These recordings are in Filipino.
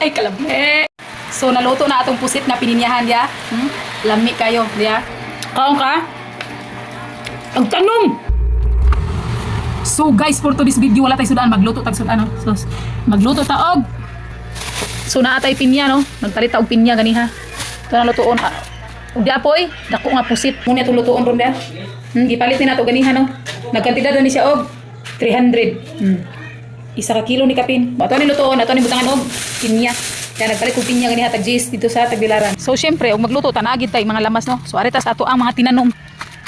Ay, kalami. So, naluto na atong pusit na pininyahan, ya. Lami kayo, ya. Kaon ka? Ang tanong! So, guys, for today's video, wala tayo sudaan. Magluto tag sudaan, no? So, magluto ta og. So, naatay pinya, no? Nagtalita og pinya, ganiha. Ito na lutoon. Ug di apoy, dako nga pusit. Muna itong lutoon ron dyan. Gipalit din nato ganiha, no? Nagkantidad na ni siya og 300. Isa ka kilo ni kapin. Ato ni lutoon, ato ni butangan og pinya. Kaya nagpalit kong pinya ganiha tag gis dito sa Tagbilaran. So, syempre, og magluto, tanagid tay mga lamas, no? So, aritas ato ang mga tinanom.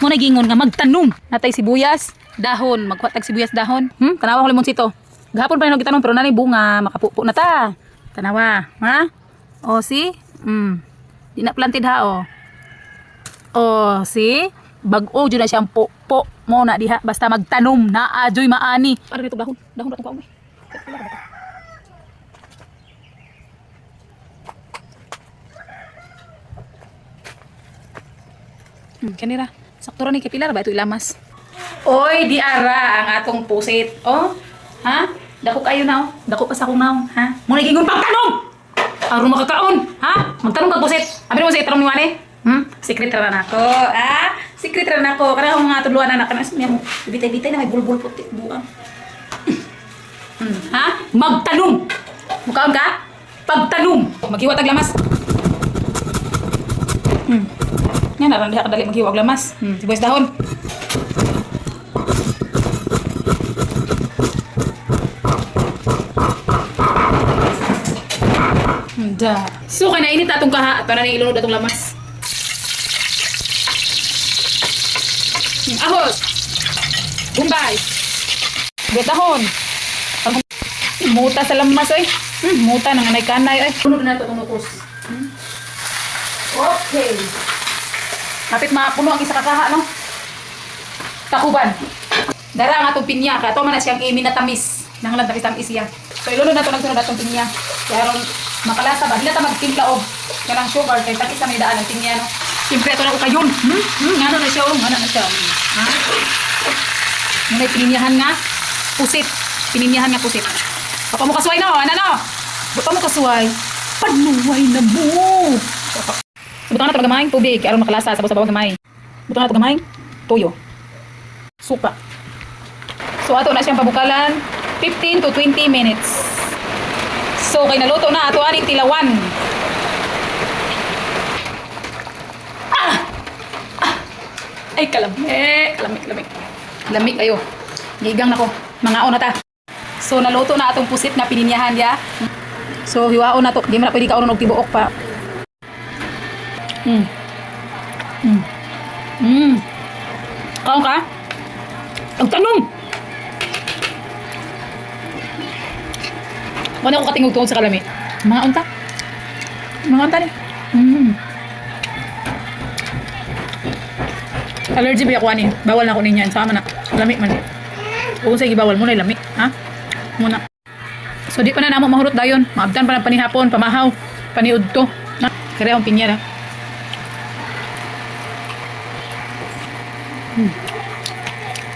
Muna gingon nga magtanom. Natay sibuyas, dahon, magkwatag sibuyas dahon. Tanawa ko limonsito. Gahapon pa rin gitanong pero nanay bunga, makapupo na ta. Tanawa, ha? O, si? Di na planted ha, o. O, si? Bag-o, dyan na siyang po mo na diha. Basta magtanom na ajoy maani. Para dito dahon. Dahon na itong kaumay. Kanira. Sakto rin kay Pilar ba ito ilamas? Oy, di ara ang atong pusit. Oh, ha? Dako kayo na, oh. Dako pa sa akong naong, ha? Muna gingon pagtanong! Aron makakaon, ha? Magtanong kag pusit. Abi mo sa itanong ni Wani? Secret ra nako, ha? Secret ra nako. Kana akong mga tudluan anak kana niya mo. Bitay-bitay na may bulbul puti buang. Ha? Magtanong. Mukaon ka? Pagtanong. Maghiwa tag lamas. Yan, naran diha kadali maghiwag lamas. Sibuyas dahon. Da. So, kaya nainit atong kaha. Ito na ilunod atong lamas. Ahos. Bumbay. Sibuyas dahon. Muta sa lamas, oy. Muta, nanganay-kanay, oy. Unod na ito itong nukos. Okay. Kapit mapuno ang isa kakaha, no? Takuban. Dara nga itong pinya. Kato man na siyang iminatamis. Nanglan tamis-tamis siya. So, ilunod na ito ng sunod atong pinya. Kaya ron, makalasa ba? Hila ta magtimpla og. Kaya lang sugar. Kaya takis na may daan ang pinya, no? Siyempre, ito na ko kayon. Ngano na siya, oh. Ngano na siya. Ha? Ngunay, pininyahan nga. Pusit. Pininyahan nga pusit. Baka mo kasuway, no? Ano, no? Baka mo kasuway. Panuway na mo. Butuhan na ito magamay, tubig, aron makalasa, sabaw-sabaw gamay. Butuhan na ito gamay, toyo. Suka. So, ato na siyang pabukalan, 15 to 20 minutes. So, kay naluto na, ato aning tilawan. Ay, kalami. Lami kayo. Gigang na ko, mga na ta. So, naluto na atong pusit na pininyahan ya. So, hiwaon na to. Di mo na pwede kaunon og tibuok pa. Kaon ka? Ang tanong! Kung ako katingog tuon sa kalami. Mga unta. Mga unta ni. Allergy ba ako ani? Bawal na ako ninyan. Sama na. Lami man. Kung sige bawal mo na lami. Ha? Muna. So di pa na namo mahurot dayon. Maabtan pa ng panihapon. Pamahaw. Paniud to. Kaya akong pinya na.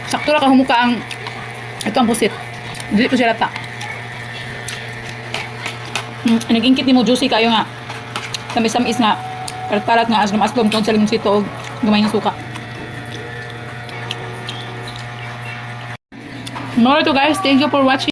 Sakto ra ka humuka ang ito ang pusit. Dili ko siya lata. Nag-ingkit ni mo juicy kayo nga. Tamis-tamis nga. Parat-parat nga aslam-aslam tungkol sa limonsito o gamay ng suka. More to guys. Thank you for watching.